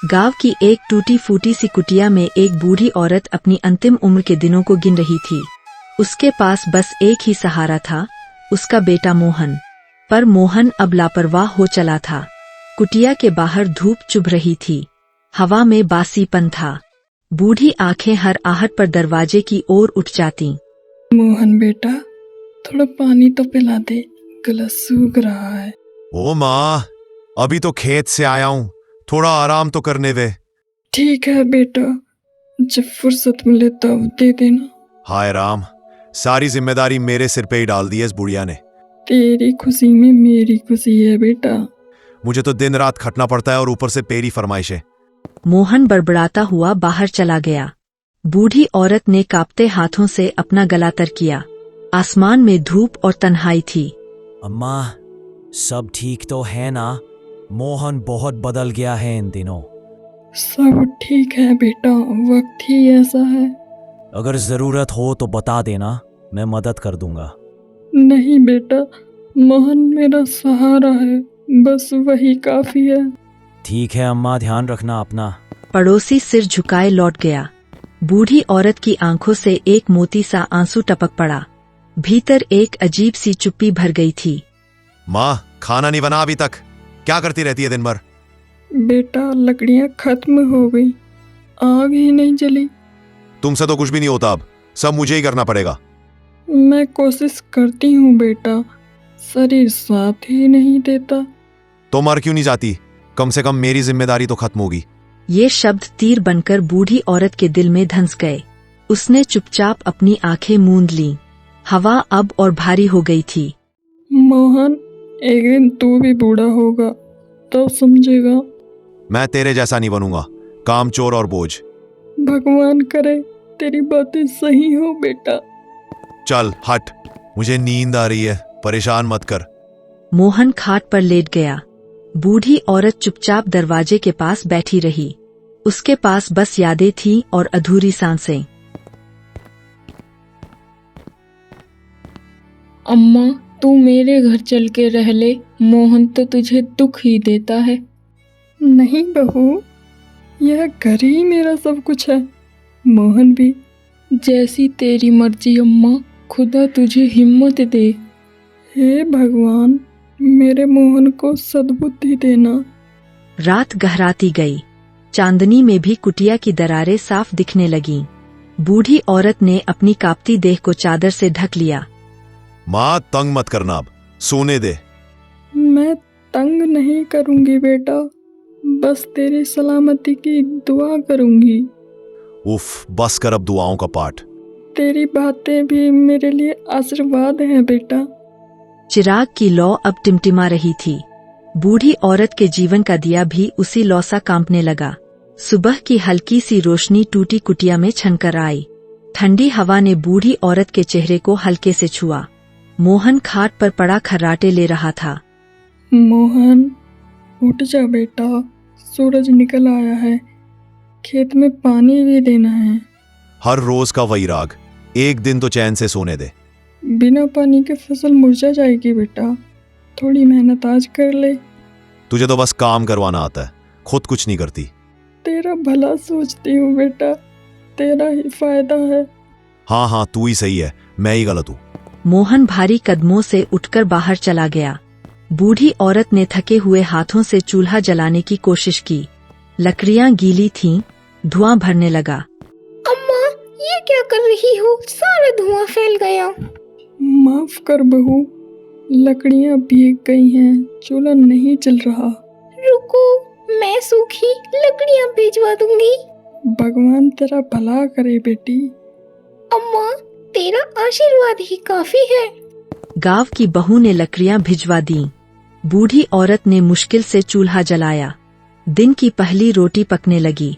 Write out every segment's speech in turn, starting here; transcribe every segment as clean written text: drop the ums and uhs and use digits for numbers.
गांव की एक टूटी फूटी सी कुटिया में एक बूढ़ी औरत अपनी अंतिम उम्र के दिनों को गिन रही थी। उसके पास बस एक ही सहारा था, उसका बेटा मोहन। पर मोहन अब लापरवाह हो चला था। कुटिया के बाहर धूप चुभ रही थी, हवा में बासीपन था। बूढ़ी आंखें हर आहट पर दरवाजे की ओर उठ जाती। मोहन बेटा, थोड़ा पानी तो पिला दे, गला सूख रहा है। ओ माँ, अभी तो खेत से आया हूँ, थोड़ा आराम तो करने दे। ठीक है बेटा, जब फुर्सत मिले तब दे देना। हाय राम, सारी जिम्मेदारी मेरे सिर पे ही डाल दी है इस बुढ़िया ने। तेरी खुशी में मेरी खुशी है बेटा। मुझे तो दिन रात खटना पड़ता है और ऊपर से तेरी फरमाइशें। मोहन बड़बड़ाता हुआ बाहर चला गया। बूढ़ी औरत ने कांपते हाथों से अपना गला तर किया। आसमान में धूप और तन्हाई थी। अम्मा, सब ठीक तो है ना? मोहन बहुत बदल गया है इन दिनों। सब ठीक है बेटा, वक्त ही ऐसा है। अगर जरूरत हो तो बता देना, मैं मदद कर दूंगा। नहीं बेटा, मोहन मेरा सहारा है, बस वही काफी है। ठीक है अम्मा, ध्यान रखना अपना। पड़ोसी सिर झुकाए लौट गया। बूढ़ी औरत की आंखों से एक मोती सा आंसू टपक पड़ा। भीतर एक अजीब सी चुप्पी भर गई थी। माँ, खाना नहीं बना अभी तक? क्या करती रहती है दिन भर? बेटा, लकड़ियां खत्म हो गई, आग ही नहीं जली। तुमसे तो कुछ भी नहीं होता, अब सब मुझे ही करना पड़ेगा। मैं कोशिश करती हूँ बेटा, शरीर साथ ही नहीं देता। तो मर क्यों नहीं जाती? कम से कम मेरी जिम्मेदारी तो खत्म होगी। ये शब्द तीर बनकर बूढ़ी औरत के दिल में धंस गए। उसने चुपचाप अपनी आंखें मूंद लीं। हवा अब और भारी हो गई थी। मोहन, एक दिन तू भी बूढ़ा होगा, तब समझेगा। मैं तेरे जैसा नहीं बनूंगा, कामचोर और बोझ। भगवान करे तेरी बातें सही हो बेटा। चल हट, मुझे नींद आ रही है, परेशान मत कर। मोहन खाट पर लेट गया। बूढ़ी औरत चुपचाप दरवाजे के पास बैठी रही। उसके पास बस यादें थीं और अधूरी सांसें। अम्मा, तू मेरे घर चल के रह ले, मोहन तो तुझे दुख ही देता है। नहीं बहू, यह घर ही मेरा सब कुछ है, मोहन भी। जैसी तेरी मर्जी अम्मा, खुदा तुझे हिम्मत दे। हे भगवान, मेरे मोहन को सद्बुद्धि देना। रात गहराती गई। चांदनी में भी कुटिया की दरारें साफ दिखने लगीं। बूढ़ी औरत ने अपनी कांपती देह को चादर से ढक लिया। माँ, तंग मत करना, अब सोने दे। मैं तंग नहीं करूंगी बेटा, बस तेरी सलामती की दुआ करूंगी। उफ, बस कर अब दुआओं का पाठ। तेरी बातें भी मेरे लिए आशीर्वाद हैं बेटा। चिराग की लौ अब टिमटिमा रही थी। बूढ़ी औरत के जीवन का दिया भी उसी लौ सा कांपने लगा। सुबह की हल्की सी रोशनी टूटी कुटिया में छनकर आई। ठंडी हवा ने बूढ़ी औरत के चेहरे को हल्के से छुआ। मोहन खाट पर पड़ा खर्राटे ले रहा था। मोहन, उठ जा बेटा, सूरज निकल आया है, खेत में पानी भी देना है। हर रोज का वही राग, एक दिन तो चैन से सोने दे। बिना पानी के फसल मुरझा जाएगी बेटा, थोड़ी मेहनत आज कर ले। तुझे तो बस काम करवाना आता है, खुद कुछ नहीं करती। तेरा भला सोचती हूँ बेटा, तेरा ही फायदा है। हाँ हाँ, तू ही सही है, मैं ही गलत हूँ। मोहन भारी कदमों से उठकर बाहर चला गया। बूढ़ी औरत ने थके हुए हाथों से चूल्हा जलाने की कोशिश की। लकड़ियां गीली थीं, धुआं भरने लगा। अम्मा, ये क्या कर रही हो? सारा धुआं फैल गया। माफ कर बहू, लकड़ियां भीग गई हैं, चूल्हा नहीं जल रहा। रुको, मैं सूखी लकड़ियां भिजवा दूंगी। भगवान तेरा भला करे बेटी। अम्मा, तेरा आशीर्वाद ही काफी है। गांव की बहू ने लकड़ियां भिजवा दी। बूढ़ी औरत ने मुश्किल से चूल्हा जलाया। दिन की पहली रोटी पकने लगी।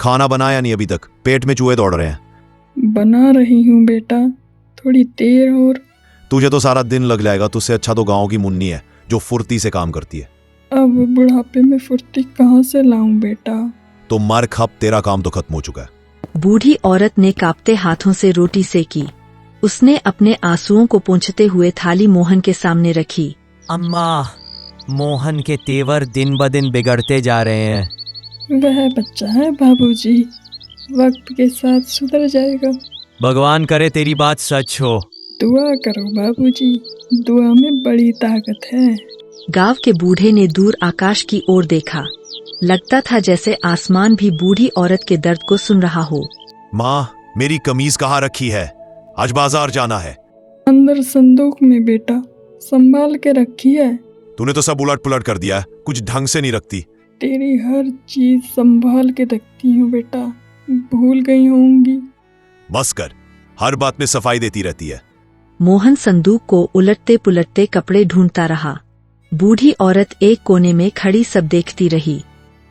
खाना बनाया नहीं अभी तक, पेट में चूहे दौड़ रहे हैं। बना रही हूँ बेटा, थोड़ी देर और। तुझे तो सारा दिन लग जाएगा, तुझसे अच्छा तो गांव की मुन्नी है जो फुर्ती से काम करती है। अब बुढ़ापे में फुर्ती कहाँ से लाऊं बेटा? तो मर खप, तेरा काम तो खत्म हो चुका है। बूढ़ी औरत ने कांपते हाथों से रोटी सेकी। उसने अपने आंसुओं को पोंछते हुए थाली मोहन के सामने रखी। अम्मा, मोहन के तेवर दिन ब दिन बिगड़ते जा रहे हैं। वह बच्चा है बाबूजी, वक्त के साथ सुधर जाएगा। भगवान करे तेरी बात सच हो। दुआ करो बाबूजी, दुआ में बड़ी ताकत है। गांव के बूढ़े ने दूर आकाश की ओर देखा। लगता था जैसे आसमान भी बूढ़ी औरत के दर्द को सुन रहा हो। माँ, मेरी कमीज कहाँ रखी है? आज बाजार जाना है। अंदर संदूक में बेटा, संभाल के रखी है। तूने तो सब उलट पुलट कर दिया है, कुछ ढंग से नहीं रखती। तेरी हर चीज संभाल के रखती हूँ बेटा, भूल गई होंगी। बस कर, हर बात में सफाई देती रहती है। मोहन संदूक को उलटते पुलटते कपड़े ढूंढता रहा। बूढ़ी औरत एक कोने में खड़ी सब देखती रही।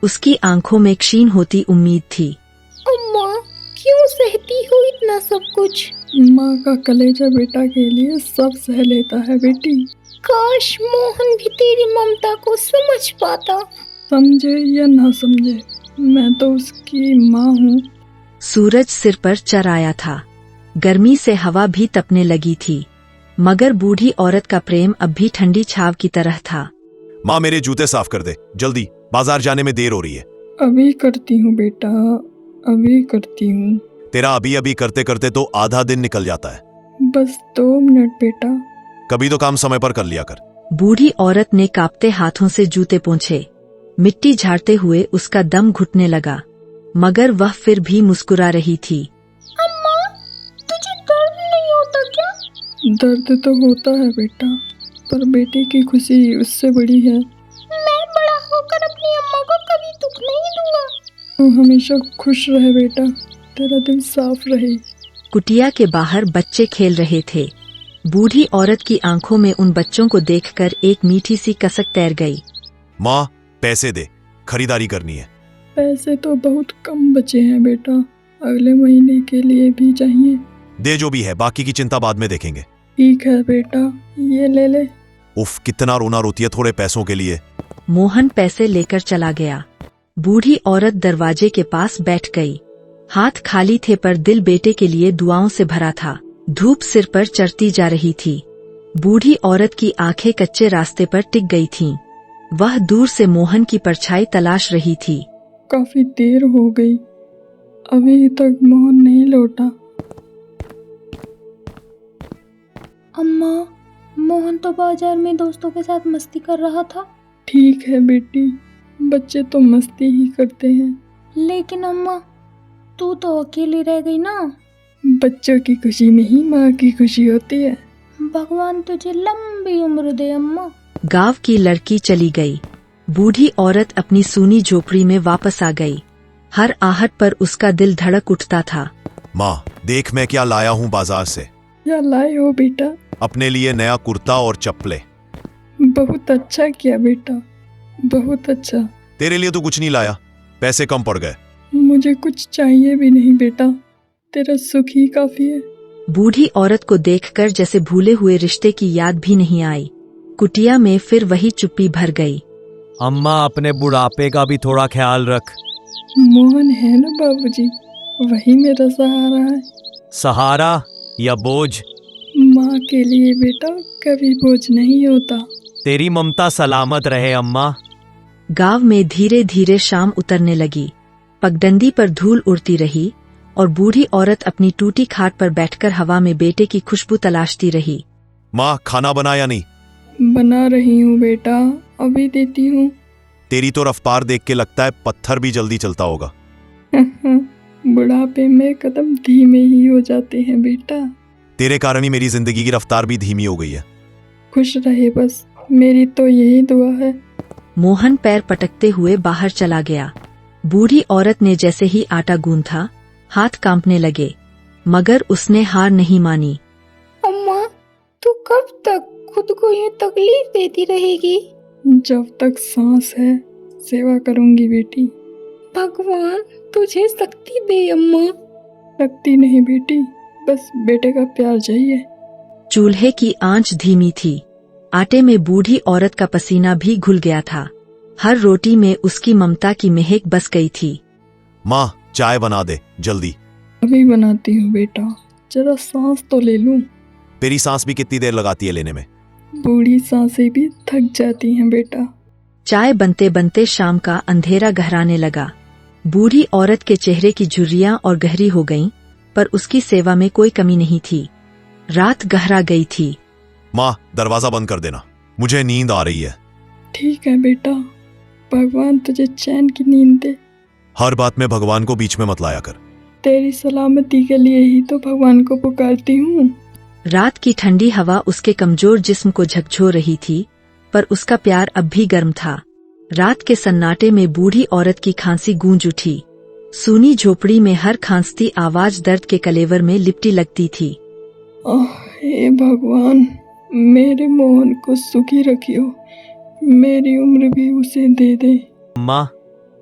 उसकी आंखों में क्षीण होती उम्मीद थी। अम्मा, क्यों सहती हो इतना सब कुछ? माँ का कलेजा बेटा के लिए सब सह लेता है बेटी। काश मोहन भी तेरी ममता को समझ पाता। समझे या ना समझे, मैं तो उसकी माँ हूँ। सूरज सिर पर चढ़ आया था। गर्मी से हवा भी तपने लगी थी, मगर बूढ़ी औरत का प्रेम अब भी ठंडी छाव की तरह था। माँ, मेरे जूते साफ कर दे जल्दी, बाजार जाने में देर हो रही है। अभी करती हूँ बेटा, अभी करती हूँ। तेरा अभी अभी करते करते तो आधा दिन निकल जाता है। बस 2 मिनट बेटा। कभी तो काम समय पर कर लिया कर। बूढ़ी औरत ने कांपते हाथों से जूते पोंछे। मिट्टी झाड़ते हुए उसका दम घुटने लगा, मगर वह फिर भी मुस्कुरा रही थी। अम्मा, तुझे दर्द नहीं होता क्या? दर्द तो होता है बेटा, पर बेटी की खुशी उससे बड़ी है। मैं बड़ा होकर अपनी अम्मा को कभी दुख नहीं दूंगा। तू हमेशा खुश रहे बेटा, तेरा दिल साफ रहे। कुटिया के बाहर बच्चे खेल रहे थे। बूढ़ी औरत की आंखों में उन बच्चों को देखकर एक मीठी सी कसक तैर गई। माँ, पैसे दे, खरीदारी करनी है। पैसे तो बहुत कम बचे हैं बेटा, अगले महीने के लिए भी चाहिए। दे जो भी है, बाकी की चिंता बाद में देखेंगे। ठीक है बेटा, ये ले ले। उफ, कितना रोना रोती है थोड़े पैसों के लिए। मोहन पैसे लेकर चला गया। बूढ़ी औरत दरवाजे के पास बैठ गई। हाथ खाली थे पर दिल बेटे के लिए दुआओं से भरा था। धूप सिर पर चढ़ती जा रही थी। बूढ़ी औरत की आंखें कच्चे रास्ते पर टिक गई थीं। वह दूर से मोहन की परछाई तलाश रही थी। काफी देर हो गई, अभी तक मोहन नहीं लौटा। अम्मा, मोहन तो बाजार में दोस्तों के साथ मस्ती कर रहा था। ठीक है बेटी, बच्चे तो मस्ती ही करते हैं। लेकिन अम्मा, तू तो अकेली रह गई ना। बच्चों की खुशी में ही माँ की खुशी होती है। भगवान तुझे लंबी उम्र दे अम्मा। गांव की लड़की चली गई। बूढ़ी औरत अपनी सूनी झोपड़ी में वापस आ गई। हर आहट पर उसका दिल धड़क उठता था। माँ, देख मैं क्या लाया हूँ बाजार से। क्या लाए हो बेटा? अपने लिए नया कुर्ता और चप्पलें। बहुत अच्छा किया बेटा, बहुत अच्छा। तेरे लिए तो कुछ नहीं लाया, पैसे कम पड़ गए। मुझे कुछ चाहिए भी नहीं बेटा, तेरा सुख ही काफी है। बूढ़ी औरत को देखकर जैसे भूले हुए रिश्ते की याद भी नहीं आई। कुटिया में फिर वही चुप्पी भर गई। अम्मा, अपने बुढ़ापे का भी थोड़ा ख्याल रख। मोहन है ना बाबूजी, वही मेरा सहारा है। सहारा या बोझ? माँ के लिए बेटा कभी बोझ नहीं होता। तेरी ममता सलामत रहे अम्मा। गांव में धीरे धीरे शाम उतरने लगी। पगडंडी पर धूल उड़ती रही और बूढ़ी औरत अपनी टूटी खाट पर बैठकर हवा में बेटे की खुशबू तलाशती रही। माँ, खाना बनाया नहीं? बना रही हूँ बेटा, अभी देती हूँ। तेरी तो रफ्तार देख के लगता है पत्थर भी जल्दी चलता होगा। बुढ़ापे में कदम धीमे ही हो जाते हैं बेटा। तेरे कारण ही मेरी जिंदगी की रफ्तार भी धीमी हो गई है। खुश रहे बस, मेरी तो यही दुआ है। मोहन पैर पटकते हुए बाहर चला गया। बूढ़ी औरत ने जैसे ही आटा गूंथा, हाथ कांपने लगे, मगर उसने हार नहीं मानी। अम्मा, तू कब तक खुद को यूं तकलीफ देती रहेगी? जब तक सांस है सेवा करूंगी बेटी। भगवान तुझे शक्ति दे अम्मा। लगती नहीं बेटी, बस बेटे का प्यार चाहिए। चूल्हे की आंच धीमी थी। आटे में बूढ़ी औरत का पसीना भी घुल गया था। हर रोटी में उसकी ममता की महक बस गई थी। माँ, चाय बना दे जल्दी। अभी बनाती हूँ बेटा, जरा सांस तो ले लूं। तेरी सांस भी कितनी देर लगाती है लेने में? बूढ़ी सांसें भी थक जाती हैं बेटा। चाय बनते बनते शाम का अंधेरा गहराने लगा। बूढ़ी औरत के चेहरे की झुर्रियां और गहरी हो गईं, पर उसकी सेवा में कोई कमी नहीं थी। रात गहरा गई थी। माँ, दरवाजा बंद कर देना, मुझे नींद आ रही है। ठीक है बेटा, भगवान तुझे चैन की नींद दे। हर बात में भगवान को बीच में मत लाया कर। तेरी सलामती के लिए ही तो भगवान को पुकारती हूँ। रात की ठंडी हवा उसके कमजोर जिस्म को झकझोर रही थी, पर उसका प्यार अब भी गर्म था। रात के सन्नाटे में बूढ़ी औरत की खांसी गूंज उठी। सूनी झोपड़ी में हर खांसती आवाज दर्द के कलेवर में लिपटी लगती थी। हे भगवान, मेरे मोहन को सुखी रखियो, मेरी उम्र भी उसे दे दे। अम्मा,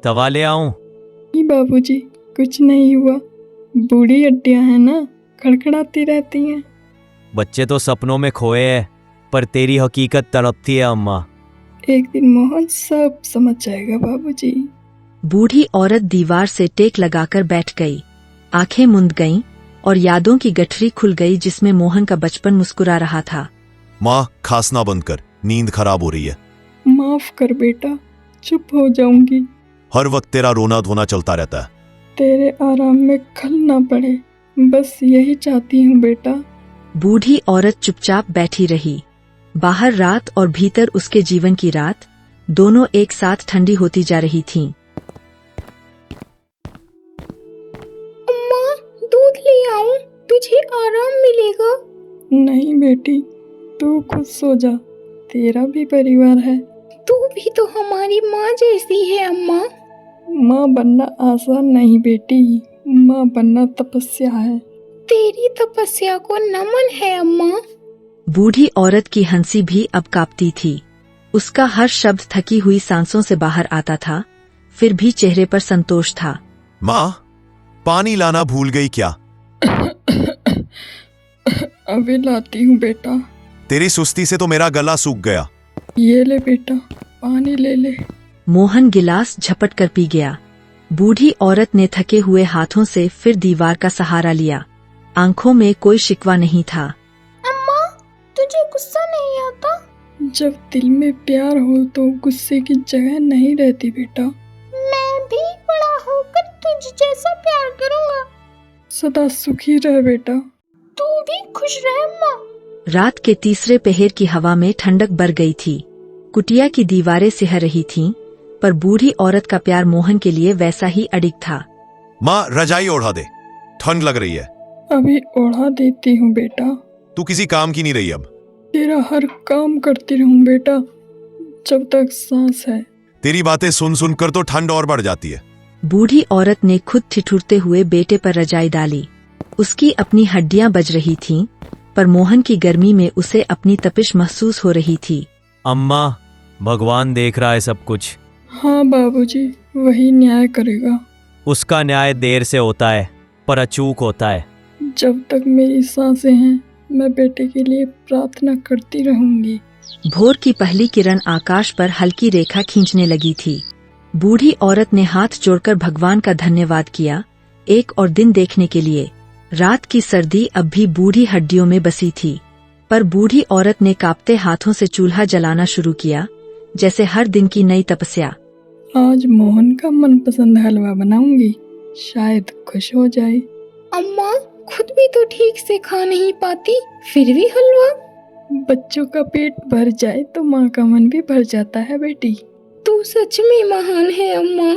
दवा ले आऊं? नहीं बाबूजी, कुछ नहीं हुआ। बूढ़ी हड्डियां हैं ना, खड़खड़ाती रहती हैं। बच्चे तो सपनों में खोए हैं, पर तेरी हकीकत तड़पती है अम्मा। एक दिन मोहन सब समझ जाएगा बाबूजी। बूढ़ी औरत दीवार से टेक लगाकर बैठ गई। आंखें मुंद गईं और यादों की गठरी खुल गई जिसमें मोहन का बचपन मुस्कुरा रहा था। माँ, खांसना बंद कर, नींद खराब हो रही है। माफ कर बेटा, चुप हो जाऊंगी। हर वक्त तेरा रोना धोना चलता रहता है। तेरे आराम में खल ना पड़े, बस यही चाहती हूँ बेटा। बूढ़ी औरत चुपचाप बैठी रही। बाहर रात और भीतर उसके जीवन की रात, दोनों एक साथ ठंडी होती जा रही थीं। अम्मा, दूध ले आऊं? तुझे आराम मिलेगा। नहीं बेटी, तू खुद सो जा, तेरा भी परिवार है। तू भी तो हमारी माँ जैसी है अम्मा। माँ बनना आसान नहीं बेटी, माँ बनना तपस्या है। तेरी तपस्या को नमन है अम्मा। बूढ़ी औरत की हंसी भी अब कांपती थी। उसका हर शब्द थकी हुई सांसों से बाहर आता था, फिर भी चेहरे पर संतोष था। माँ, पानी लाना भूल गई क्या? अभी लाती हूँ बेटा। तेरी सुस्ती से तो मेरा गला सूख गया। ये ले बेटा, पानी ले ले। मोहन गिलास झपट कर पी गया। बूढ़ी औरत ने थके हुए हाथों से फिर दीवार का सहारा लिया। आंखों में कोई शिकवा नहीं था। अम्मा, तुझे गुस्सा नहीं आता? जब दिल में प्यार हो तो गुस्से की जगह नहीं रहती बेटा। मैं भी बड़ा होकर तुझ जैसा प्यार करूंगा। सदा सुखी रह बेटा। तू भी खुश रह अम्मा। रात के तीसरे पहर की हवा में ठंडक बर गई थी। कुटिया की दीवारें सिहर रही थीं, पर बूढ़ी औरत का प्यार मोहन के लिए वैसा ही अडिग था। माँ, रजाई ओढ़ा दे, ठंड लग रही है। अभी ओढ़ा देती हूँ बेटा। तू किसी काम की नहीं रही अब। तेरा हर काम करती रहूं बेटा, जब तक सांस है। तेरी बातें सुन सुन कर तो ठंड और बढ़ जाती है। बूढ़ी औरत ने खुद ठिठुरते हुए बेटे पर रजाई डाली। उसकी अपनी हड्डियां बज रही थीं, पर मोहन की गर्मी में उसे अपनी तपिश महसूस हो रही थी। अम्मा, भगवान देख रहा है सब कुछ। हाँ बाबूजी, वही न्याय करेगा। उसका न्याय देर से होता है, पर अचूक होता है। जब तक मेरी सांसें हैं, मैं बेटे के लिए प्रार्थना करती रहूंगी। भोर की पहली किरण आकाश पर हल्की रेखा खींचने लगी थी। बूढ़ी औरत ने हाथ जोड़कर भगवान का धन्यवाद किया, एक और दिन देखने के लिए। रात की सर्दी अब भी बूढ़ी हड्डियों में बसी थी, पर बूढ़ी औरत ने कांपते हाथों से चूल्हा जलाना शुरू किया, जैसे हर दिन की नई तपस्या। आज मोहन का मनपसंद हलवा बनाऊंगी, शायद खुश हो जाए। अम्मा, खुद भी तो ठीक से खा नहीं पाती, फिर भी हलवा? बच्चों का पेट भर जाए तो माँ का मन भी भर जाता है बेटी। तू सच में महान है अम्मा।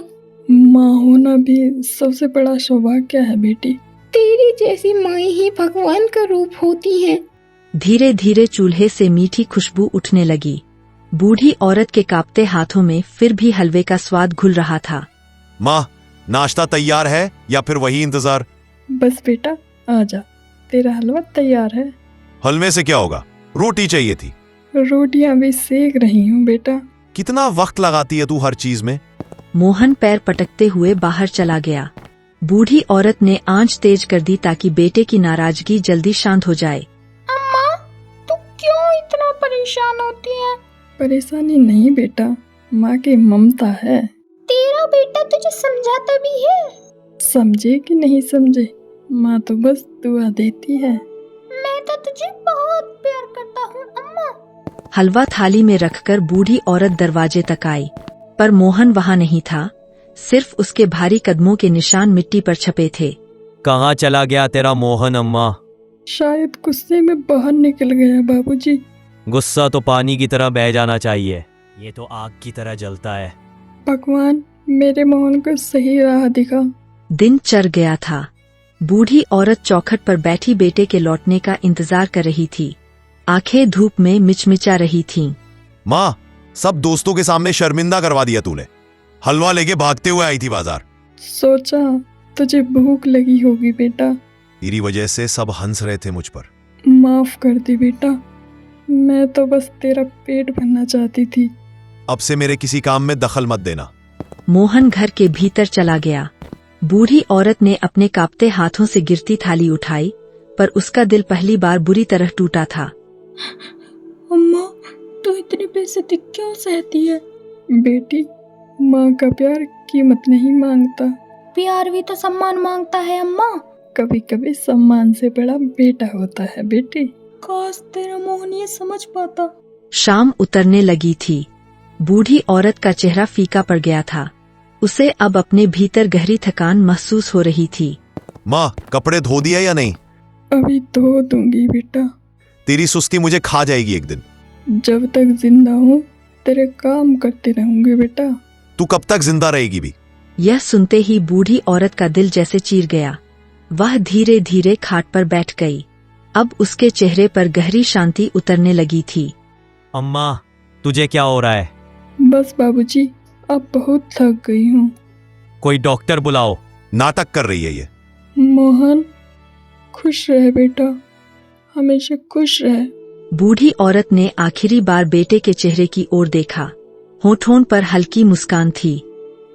माँ होना भी सबसे बड़ा सौभाग्य है बेटी। तेरी जैसी माँ ही भगवान का रूप होती है। धीरे धीरे चूल्हे से मीठी खुशबू उठने लगी। बूढ़ी औरत के कांपते हाथों में फिर भी हलवे का स्वाद घुल रहा था। माँ, नाश्ता तैयार है या फिर वही इंतजार? बस बेटा, आजा, तेरा हलवा तैयार है। हलवे से क्या होगा? रोटी चाहिए थी। रोटियां भी सेक रही हूँ बेटा। कितना वक्त लगाती है तू हर चीज में। मोहन पैर पटकते हुए बाहर चला गया। बूढ़ी औरत ने आंच तेज कर दी ताकि बेटे की नाराजगी जल्दी शांत हो जाए। अम्मा, तू क्यों इतना परेशान होती है? परेशानी नहीं बेटा, माँ की ममता है। तेरा बेटा तुझे समझाता भी है। समझे कि नहीं समझे, माँ तो बस दुआ देती है। मैं तो तुझे बहुत प्यार करता हूँ अम्मा। हलवा थाली में रखकर बूढ़ी औरत दरवाजे तक आई, पर मोहन वहाँ नहीं था। सिर्फ उसके भारी कदमों के निशान मिट्टी पर छपे थे। कहाँ चला गया तेरा मोहन अम्मा? शायद गुस्से में बाहर निकल गया बाबूजी। गुस्सा तो पानी की तरह बह जाना चाहिए, ये तो आग की तरह जलता है। भगवान मेरे मोहन को सही राह दिखा। दिन चढ़ गया था। बूढ़ी औरत चौखट पर बैठी बेटे के लौटने का इंतजार कर रही थी। आंखें धूप में मिचमिचा रही थीं। माँ, सब दोस्तों के सामने शर्मिंदा करवा दिया तूने। हलवा लेके भागते हुए आई थी बाजार। सोचा तुझे भूख लगी होगी बेटा। तेरी वजह से सब हंस रहे थे मुझ पर। माफ कर दे बेटा, मैं तो बस तेरा पेट भरना चाहती थी। अब से मेरे किसी काम में दखल मत देना। मोहन घर के भीतर चला गया। बूढ़ी औरत ने अपने कांपते हाथों से गिरती थाली उठाई, पर उसका दिल पहली बार बुरी तरह टूटा था। अम्मा, तू इतनी बेइज्जती क्यों सहती है? बेटी, माँ का प्यार कीमत नहीं मांगता, प्यार भी तो सम्मान मांगता है अम्मा। कभी कभी सम्मान से बड़ा बेटा होता है बेटी। काश तेरा मोहन ये समझ पाता। शाम उतरने लगी थी। बूढ़ी औरत का चेहरा फीका पड़ गया था। उसे अब अपने भीतर गहरी थकान महसूस हो रही थी। माँ, कपड़े धो दिया या नहीं? अभी धो दूंगी बेटा। तेरी सुस्ती मुझे खा जाएगी एक दिन। जब तक जिंदा हूँ तेरे काम करते रहूंगी बेटा। तू कब तक जिंदा रहेगी भी? यह सुनते ही बूढ़ी औरत का दिल जैसे चीर गया। वह धीरे धीरे खाट पर बैठ गई। अब उसके चेहरे पर गहरी शांति उतरने लगी थी। अम्मा, तुझे क्या हो रहा है? बस बाबूजी, अब बहुत थक गई हूँ। कोई डॉक्टर बुलाओ। नाटक कर रही है ये। मोहन, खुश रहे बेटा, हमेशा खुश रहे। बूढ़ी औरत ने आखिरी बार बेटे के चेहरे की ओर देखा। होठों पर हल्की मुस्कान थी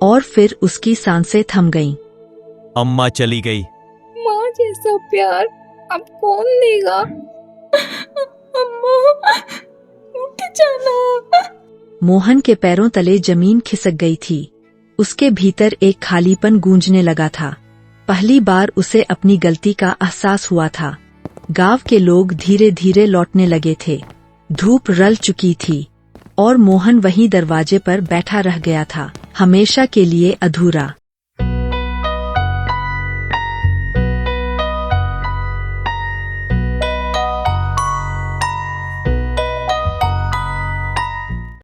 और फिर उसकी सांसें थम गईं। अम्मा चली गई। माँ जैसा प्यार अब कौन देगा? अम्मा, उठ जाना। मोहन के पैरों तले जमीन खिसक गई थी। उसके भीतर एक खालीपन गूंजने लगा था। पहली बार उसे अपनी गलती का एहसास हुआ था। गांव के लोग धीरे धीरे लौटने लगे थे। धूप रल चुकी थी और मोहन वहीं दरवाजे पर बैठा रह गया था, हमेशा के लिए अधूरा।